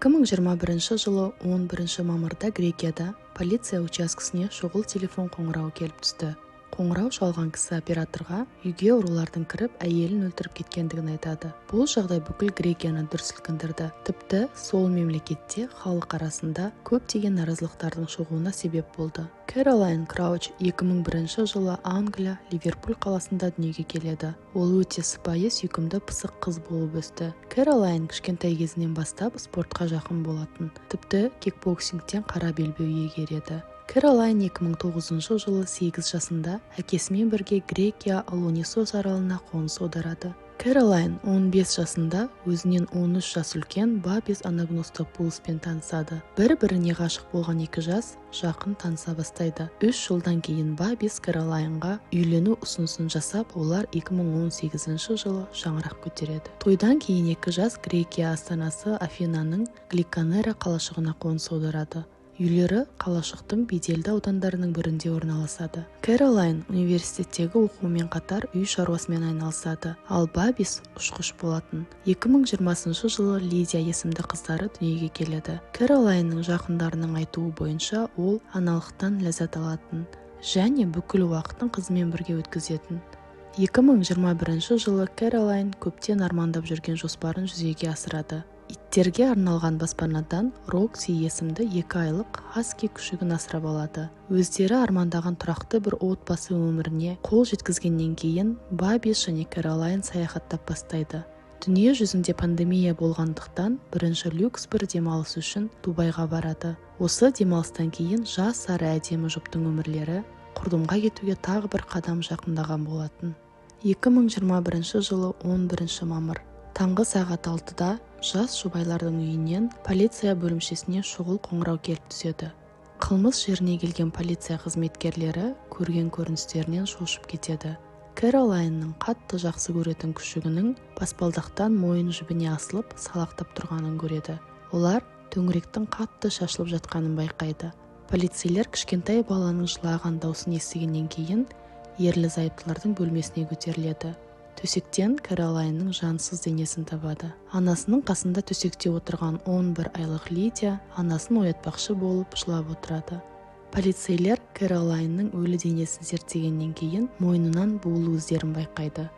2021 жылы 11 мамырда Грекияда полиция учаскесіне шұғыл телефон қоңырауы келіп түсті. Қоңырау шалған кісі операторға үйге ұрылардың кіріп, әйелін өлтіріп кеткендігін айтады. Бұл жағдай бүкіл Грекияны дүр сілкіндірді. Тіпті сол мемлекетте халық арасында көптеген наразылықтардың шығуына себеп болды. Кэролайн Крауч 2001 жылы Англия, Ливерпуль қаласында дүниеге келеді. Ол өте сыпайы, сүйкімді, пысық қыз болып өсті. Кэролайн кішкентай кезінен бастап спортқа жақын болатын. Тіпті кикбоксингтен қара белбеу иегері еді. Кэролайн 2009 жылы 8 жасында әкесімен бірге Грекия Алонисос аралына қоныс аударады. Кэролайн 15 жасында өзінен 13 жас үлкен Бабис Анагностопулоспен танысады. Бір-біріне ғашық болған екі жас жақын таныса бастайды. 3 жылдан кейін Бабис Кэролайнға үйлену ұсынысын жасап, олар 2018 жылы шаңырақ көтереді. Тойдан кейін екі жас Грекия астанасы Афинаның Гликанера қалашығына қоныс аударады. Үйлері қалашықтың беделді аудандарының бірінде орналасады. Кэролайн университеттегі оқумен қатар үй шаруасымен айналысады, ал Бабис ұшқыш болатын. 2020 жылы Лидия есімді қыздары дүниеге келеді. Кэролайнның жақындарының айтуы бойынша ол аналықтан ләззат алатын және бүкіл уақытын қызымен бірге өткізетін. 2021 жылы Кэролайн көптен армандап жүрген жоспарын жүзеге асырады. Иттерге арналған баспанадан Рокси есімді 2 айлық хаски күшігін асырап алады. Өздері армандаған тұрақты бір отбасы өміріне қол жеткізгеннен кейін Бабис және Кэролайн саяхаттап бастайды. Дүние жүзінде пандемия болғандықтан бірінші люкс бір демалыс үшін Дубайға барады. Осы демалыстан кейін жас сары әдемі жұптың өмірлері құрдымға кетуге тағы бір қадам жақындаған болатын. 2021 жылы 11 мамыр таңғы сағат 6-да жас жұбайлардың үйінен полиция бөлімшесіне шұғыл қоңырау келіп түседі. Қылмыс жеріне келген полиция қызметкерлері көрген көріністерінен шошып кетеді. Кэролайнның қатты жақсы көретін күшігінің баспалдақтан мойын жібіне асылып салақтап тұрғанын көреді. Олар төңіректің қатты шашылып жатқанын байқайды. Полицейлер кішкентай баланың жылаған даусын естігеннен кейін ерлі-зайыптылардың бөлмесіне көтеріледі. Төсектен Кэролайнның жансыз денесін табады. Анасының қасында төсекте отырған 11 айлық Лидия анасын оятпақшы болып жылап отырады. Полицейлер Кэролайнның өлі денесін зерттегеннен кейін мойнынан буылу іздерін байқайды.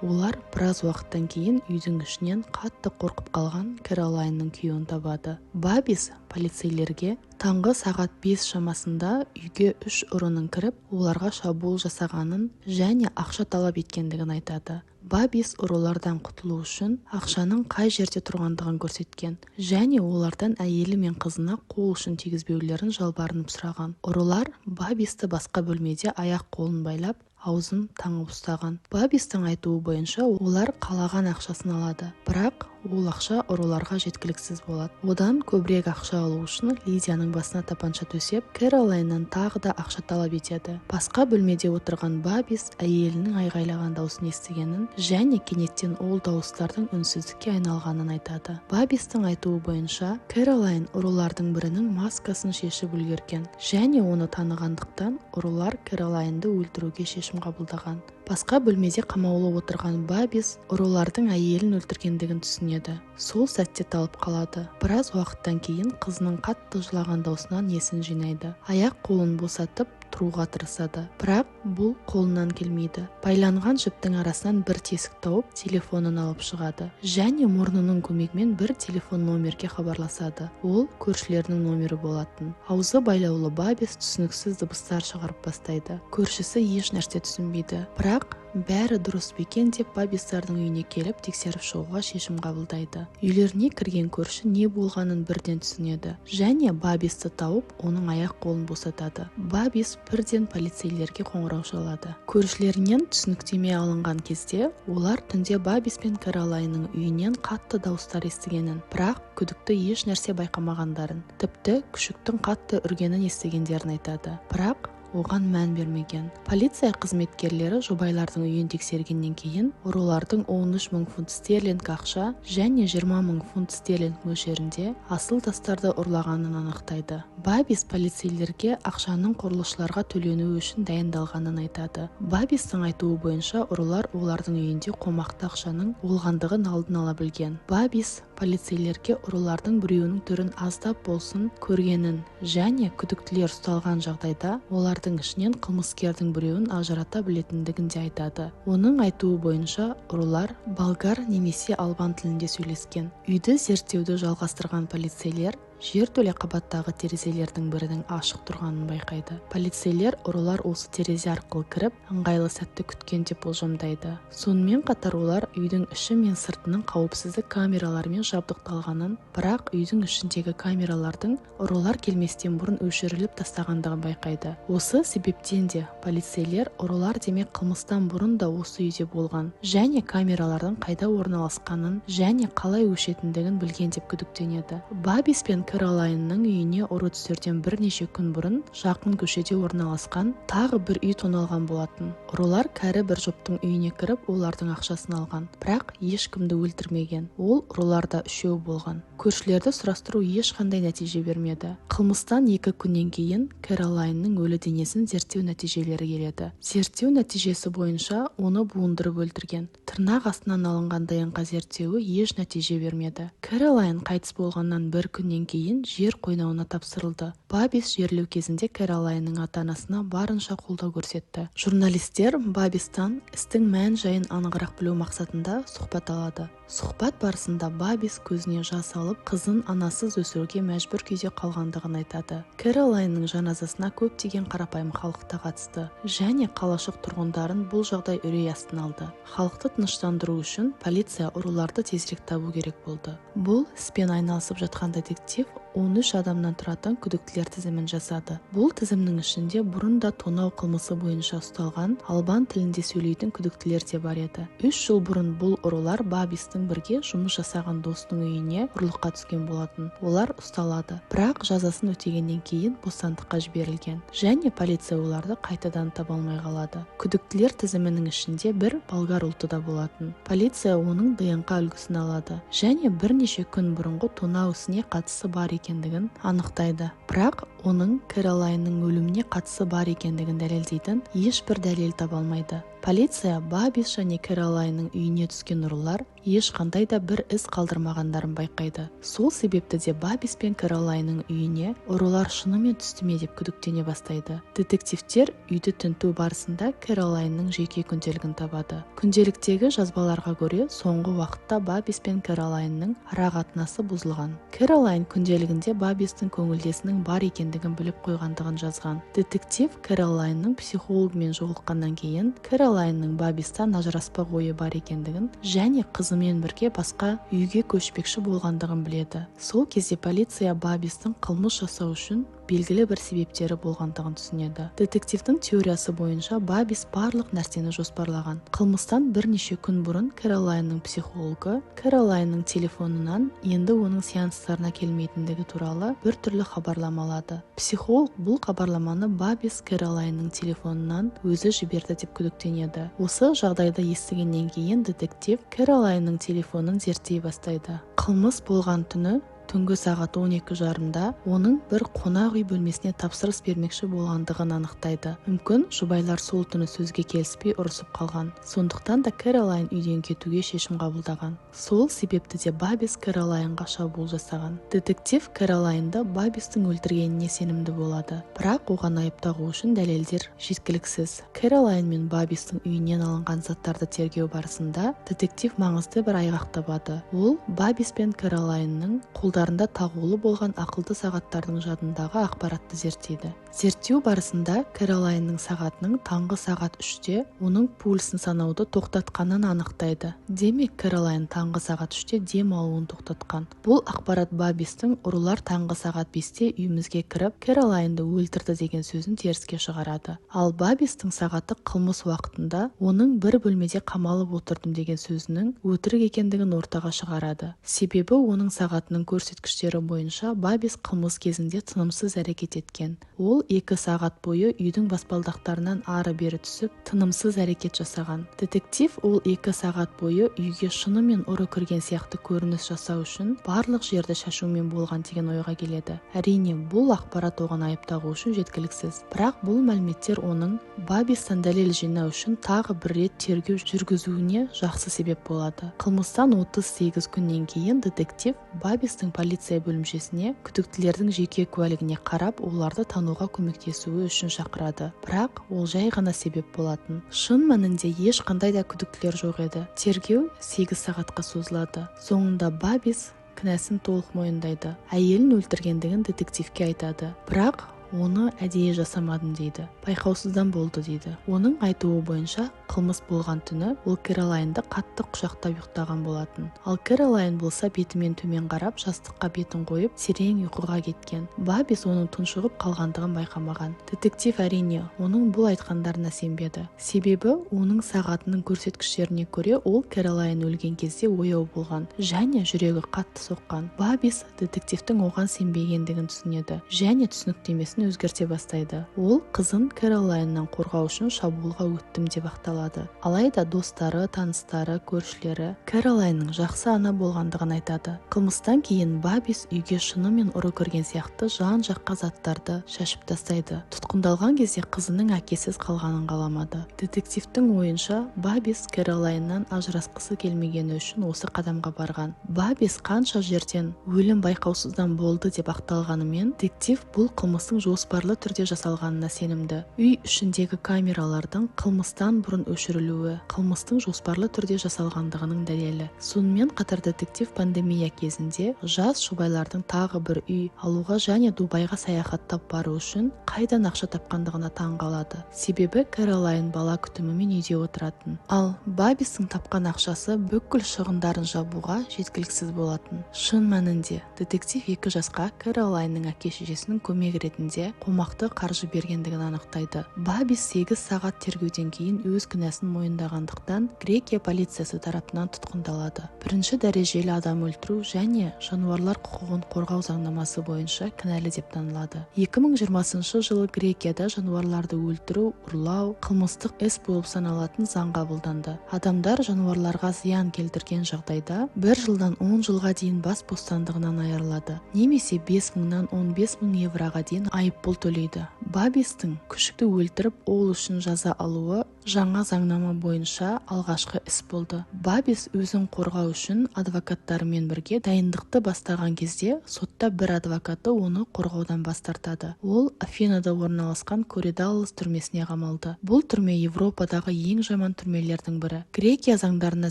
Олар біраз уақыттан кейін үйдің ішінен қатты қорқып қалған Кэролайнның күйеуін табады. Бабис полицейлерге таңғы сағат 5 шамасында үйге 3 ұрының кіріп, оларға шабуыл жасағанын және ақша талап еткендігін айтады. Бабис ұрылардан құтылу үшін ақшаның қай жерде тұрғандығын көрсеткен және олардан әйелі мен қызына қол ұшын тигізбеулерін жалбарынып сұраған. Ұрылар Бабисті басқа бөлмеде аяқ-қолын байлап, аузын таңып ұстаған. Бабистің айтуы бойынша олар қалаған ақшасын алады, бірақ ол ақша ұрыларға жеткіліксіз болады. Одан көбірек ақша алу үшін Лидияның басына тапанша төсеп, Кэролайннан тағы да ақша талап етеді. Басқа бөлмеде отырған Бабис әйелінің айғайлаған даусын естігенін және кенеттен ол дауыстардың үнсіздікке айналғанын айтады. Бабистің айтуы бойынша Кэролайн ұрылардың бірінің маскасын шешіп үлгерген және оны танығандықтан ұрылар Кэролайнды өлтіруге шешім қабылдаған. Басқа бөлмеде қамаулы отырған Бабис ұрылардың әйелін өлтіргендігін түсінеді. Сол сәтте талып қалады. Біраз уақыттан кейін қызының қатты жылаған даусынан есін жинайды. Аяқ-қолын босатып тұруға тырысады, бірақ бұл қолынан келмейді. Байланған жіптің арасынан бір тесік тауып, телефонын алып шығады және мұрнының көмегімен бір телефон номерге хабарласады. Ол көршілерінің номері болатын. Аузы байлаулы Бабис түсініксіз дыбыстар шығарып бастайды. Көршісі еш нәрсе түсінбейді, бірақ бәрі дұрыс бекен деп Бабистардың үйіне келіп тексеріп шығуға шешім қабылдайды. Үйлеріне кірген көрші не болғанын бірден түсінеді және Бабисті тауып, оның аяқ-қолын босатады. Бабис бірден полицейлерге қоңырау шалады. Көршілерінен түсініктеме алынған кезде олар түнде Бабис пен Кэролайнның үйінен қатты дауыстар естігенін, бірақ күдікті еш нәрсе байқамағандарын, тіпті күшіктің қатты үргенін естігендерін айтады. Бірақ оған мән бермеген. Полиция қызметкерлері жұбайлардың үйін тексергеннен кейін ұрылардың 13 мың фунт стерлинг ақша және 20 мың фунт стерлинг мөлшерінде асыл тастарды ұрлағанын анықтайды. Бабис полицейлерге ақшаның құрылысшыларға төленуі үшін дайындалғанын айтады. Бабистің айтуы бойынша ұрылар олардың үйінде қомақты ақшаның болғандығын алдын ала білген. Бабис полицейлерге ұрылардың біреуінің түрін аздап болсын көргенін және күдіктілер ұсталған жағдайда олардың ішінен қылмыскердің біреуін ажырата білетіндігін де айтады. Оның айтуы бойынша ұрылар болгар немесе албан тілінде сөйлескен. Үйді зерттеуді жалғастырған полицейлер жертөле қабаттағы терезелердің бірінің ашық тұрғанын байқайды. Полицейлер ұрылар осы терезе арқылы кіріп, ыңғайлы сәтті күткен деп болжамдайды. Сонымен қатар олар үйдің іші мен сыртының қауіпсіздік камераларымен жабдықталғанын, бірақ үйдің ішіндегі камералардың ұрылар келместен бұрын өшіріліп тастағандығын байқайды. Осы себептен де полицейлер ұрылар демек қылмыстан бұрын да осы үйде болған және камералардың қайда орналасқанын және қалай өшетіндігін білген деп күдіктенеді. Бабис пен Кэролайнның үйіне ұры түсерден бірнеше күн бұрын жақын көшеде орналасқан тағы бір үй тоналған болатын. Ұрылар кәрі бір жұптың үйіне кіріп, олардың ақшасын алған, бірақ ешкімді өлтірмеген. Ол ұрыларда үшеу болған. Көршілерді сұрастыру ешқандай нәтиже бермеді. Қылмыстан 2 күннен кейін Кэролайнның өлі денесін зерттеу нәтижелері келеді. Зерттеу нәтижесі бойынша оны буындырып өлтірген. Тырнақ астынан алынған ДНК зерттеуі еш нәтиже бермеді. Кэролайн қайтыс болғаннан 1 күннен кейін жер қойнауына тапсырылды. Бабис жерлеу кезінде Кэролайнның ата-анасына барынша қолдау көрсетті. Журналистер Бабистан істің мән-жайын анығырақ білу мақсатында сұхбат алады. Сұхбат барысында Бабис көзіне жас алып, қызын анасыз өсіруге мәжбүр күйде қалғандығын айтады. Кэролайнның жаназасына көптеген қарапайым халық та қатысты және қалашық тұрғындарын бұл жағдай үрей астына алды. Халықты тыныштандыру үшін полиция ұрыларды тезірек табу керек болды. Бұл іспен айналысып жатқан детектив 13 адамнан тұратын күдіктілер тізімін жасады. Бұл тізімнің ішінде бұрын да тонау қылмысы бойынша ұсталған албан тілінде сөйлейтін күдіктілер де бар еді. 3 жыл бұрын бұл ұрылар Бабистің бірге жұмыс жасаған досының үйіне ұрлыққа түскен болатын. Олар ұсталады, бірақ жазасын өтегеннен кейін бостандыққа жіберілген және полиция оларды қайтадан таба алмай қалады. Күдіктілер тізімінің ішінде бір болгар ұлты да болатын. Полиция оның ДНК үлгісін алады және бірнеше күн бұрынғы тонау ісіне қатысы бар екендігін анықтайды. Бірақ оның Кэролайнның өліміне қатысы бар екендігін дәлелдейтін ешбір дәлел таба алмайды. Полиция Бабис және Кэролайнның үйіне түскен ұрылар ешқандай да бір із қалдырмағандарын байқайды. Сол себепті де Бабис пен Кэролайнның үйіне ұрылар шынымен түсті ме деп күдіктене бастайды. Детективтер үйді тінту барысында Кэролайнның жеке күнделігін табады. Күнделіктегі жазбаларға көре, соңғы уақытта Бабис пен Кэролайнның арақатынасы бұзылған. Кэролайн күнделігінде Бабистің көңілдесінің бар екендігін біліп қойғандығын жазған. Детектив Кэролайнның психологымен жолыққаннан кейін Кэролайнның Бабистан ажыраспақ ойы бар екендігін және қызымен бірге басқа үйге көшпекші болғандығын біледі. Сол кезде полиция Бабистің қылмыс жасау үшін белгілі бір себептері болғандығын түсінеді. Детективтің теориясы бойынша Бабис барлық нәрсені жоспарлаған. Қылмыстан бірнеше күн бұрын Кэролайнның психологы Кэролайнның телефонынан енді оның сеанстарына келмейтіндігі туралы бір түрлі хабарлама алады. Психолог бұл хабарламаны Бабис Кэролайнның телефонынан өзі жіберді деп күдіктенеді. Осы жағдайды естігеннен кейін детектив Кэролайнның телефонын зерттей бастайды. Қылмыс болған түні түнгі сағат 12:30-да оның бір қонақ үй бөлмесіне тапсырыс бермекші болғандығын анықтайды. Мүмкін жұбайлар сол түні сөзге келіспей ұрысып қалған. Сондықтан да Кэролайн үйден кетуге шешім қабылдаған. Сол себепті де Бабис Кэролайнға шабуыл жасаған. Детектив Кэролайнды Бабистің өлтіргеніне сенімді болады, бірақ оған айып тағу үшін дәлелдер жеткіліксіз. Кэролайн мен Бабистің үйінен алынған заттарды тергеу барысында детектив маңызды бір айғақ табады. Ол Бабис пен Кэролайнның қолдарында тағулы болған ақылды сағаттардың жадындағы ақпаратты зерттейді. Зерттеу барысында Кэролайнның сағатының таңғы сағат 3-те оның пульсін санауды тоқтатқанын анықтайды. Демек, Кэролайн таңғы сағат 3-те дем алуын тоқтатқан. Бұл ақпарат Бабистің ұрылар таңғы сағат 5-те үйімізге кіріп, Кэролайнды өлтірді деген сөзін теріске шығарады. Ал Бабистің сағаты қылмыс уақытында оның бір бөлмеде қамалып отырдым деген сөзінің өтірік екендігін ортаға шығарады. Себебі оның сағатының көрсеткіштері бойынша Бабис қылмыс кезінде тынымсыз әрекет еткен. Ол 2 сағат бойы үйдің баспалдақтарынан ары-бері түсіп, тынымсыз әрекет жасаған. Детектив ол 2 сағат бойы үйге шынымен ұры кірген сияқты көрініс жасау үшін барлық жерді шашумен болған деген ойға келеді. Әрине, бұл ақпарат оған айып тағу үшін жеткіліксіз. Бірақ бұл мәліметтер оның Бабистан дәлел жинау үшін тағы бір рет тергеу жүргізуіне жақсы себеп болады. Қылмыстан 38 күннен кейін детектив Бабистың полиция бөлімшесіне күдіктілердің жеке куәлігіне қарап, оларды тануға көмектесуі үшін шақырады. Бірақ ол жай ғана себеп болатын. Шын мәнінде ешқандай да күдіктілер жоқ еді. Тергеу 8 сағатқа созылады. Соңында Бабис кінәсін толық мойындайды. Әйелін өлтіргендігін детективке айтады. Бірақ оны әдейі жасамадым дейді. Байқаусыздан болды дейді. Оның айтуы бойынша қылмыс болған түні ол Кэролайнды қатты құшақтап ұйықтаған болатын. Ал Кэролайн болса бетімен төмен қарап, жастыққа бетін қойып, терең ұйқыға кеткен. Бабис оның тұншығып қалғандығын байқамаған. Детектив әрине оның бұл айтқандарына сенбеді. Себебі оның сағатының көрсеткіштеріне көре ол Кэролайн өлген кезде ояу болған және жүрегі қатты соққан. Бабис детективтің оған сенбегендігін түсінеді және түсініктемесін өзгерте бастайды. Ол қызын Кэролайннан қорғау үшін шабуылға өттім деп ақталады. Алайда достары, таныстары, көршілері Кэролайнның жақсы ана болғандығын айтады. Қылмыстан кейін Бабис үйге шынымен ұры кірген сияқты жан-жаққа заттарды шашып тастайды. Тұтқындалған кезде қызының әкесіз қалғанын қаламады. Детективтің ойынша Бабис Кэролайннан ажырасқысы келмегені үшін осы қадамға барған. Бабис қанша жерден өлім байқаусыздан болды деп ақталғанымен, детектив бұл қылмыстың жоспарлы түрде жасалғанына сенімді. Үй ішіндегі камералардың қылмыстан бұрын өшірілуі қылмыстың жоспарлы түрде жасалғандығының дәлелі. Сонымен қатар детектив пандемия кезінде жас жұбайлардың тағы бір үй алуға және Дубайға саяхаттап бару үшін қайдан ақша тапқандығына таң қалады. Себебі Кэролайн бала күтімімен үйде отыратын. Ал Бабистің тапқан ақшасы бүкіл шығындарын жабуға жеткіліксіз болатын. Шын мәнінде детектив 2 жасқа Кэролайнның әке-шешесінің көмек ретінде қомақты қаржы бергендігін анықтайды. Бабис 8 сағат тергеуден кейін өз кінәсін мойындағандықтан Грекия полициясы тарапынан тұтқындалады. Бірінші дәрежелі адам өлтіру және жануарлар құқығын қорғау заңнамасы бойынша кінәлі деп танылады. 2020 жылы Грекияда жануарларды өлтіру, ұрлау қылмыстық іс болып саналатын заң қабылданды. Адамдар жануарларға зиян келтірген жағдайда 1 жылдан 10 жылға дейін бас бостандығынан айырылады, немесе 5.000-нан 15.000 евроға дейін айыппұл төлейді. Бабистің күшікті өлтіріп, ол үшін жаза алуы жаңа заңнама бойынша алғашқы іс болды. Бабис өзін қорғау үшін адвокаттарымен бірге дайындықты бастаған кезде сотта бір адвокаты оны қорғаудан бас тартады. Ол Афинада орналасқан Коридаллус түрмесіне қамалды. Бұл түрме Европадағы ең жаман түрмелердің бірі. Грекия заңдарына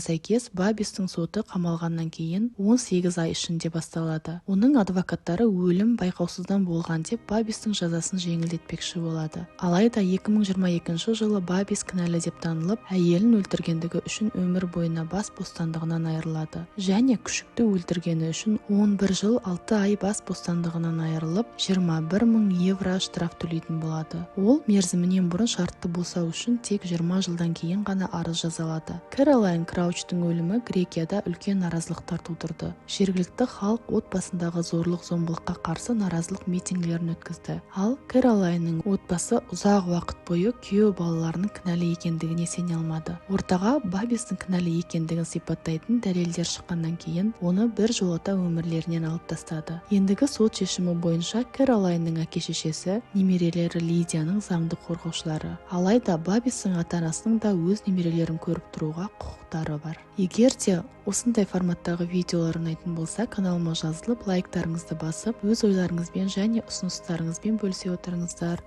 сәйкес Бабистің соты қамалғаннан кейін 18 ай ішінде басталады. Оның адвокаттары өлім байқаусыздан болған деп Бабистің жазасын жеңілдетпекші болады. Алайда 2022 жылы Бабис кінәлі деп танылып, әйелін өлтіргендігі үшін өмір бойына бас бостандығынан айырылады және күшікті өлтіргені үшін 11 жыл 6 ай бас бостандығынан айырылып, 21.000 евро штраф төлейтін болады. Ол мерзімінен бұрын шартты болса үшін тек 20 жылдан кейін ғана арыз жазалады. Кэролайн Краучтың өлімі Грекияда үлкен наразылықтар тудырды. Жергілікті халық отбасындағы зорлық-зомбылыққа қарсы наразылық митингілерін өткізді. Ал Кэролайнның отбасы ұзақ уақыт бойы күйеу балаларының кінәлі екендігіне сене алмады. Ортаға Бабистің кінәлі екендігін сипаттайтын дәлелдер шыққаннан кейін оны бір жолата өмірлерінен алып тастады. Ендігі сот шешімі бойынша Кэролайнның әке-шешесі, немерелері Лидияның заңды қорғаушылары. Алайда Бабистің ата-анасының да өз немерелерін көріп тұруға құқықтары бар. Егер де осындай форматтағы видеолар ұнайтын болса, каналыма жазылып, лайктарыңызды басып, өз ойларыңызбен және ұсыныстарыңызбен бөлісе отырыңыздар.